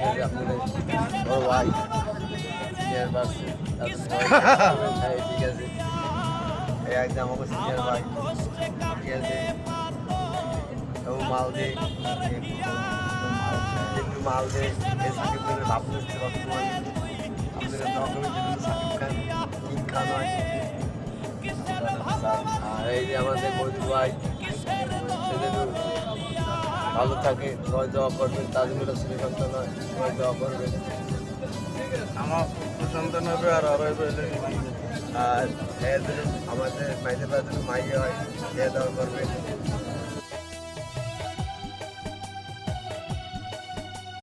যে আপনাদের বড় ভাই সিনিয়র পার্সন হ্যাঁ ঠিক আছে এই একদম আমাকে সিনিয়র ভাই ঠিক আছে এবং মাল দে একটু মাল দে এই সাকিব খানের ভাব বুঝতে বর্তমান আপনাদের দরকারের জন্য সাকিব খান কিং খান হয় আর এই যে আমাদের মজুদ ভাই সেদিন ভালো থাকে সবাই দোয়া করবেন তাজমুল শ্রীকান্ত নয় সবাই দোয়া করবেন আমার সন্তান হবে আর আরো আর এদের আমাদের মাইদের বাজারে মাই হয় এ দোয়া করবেন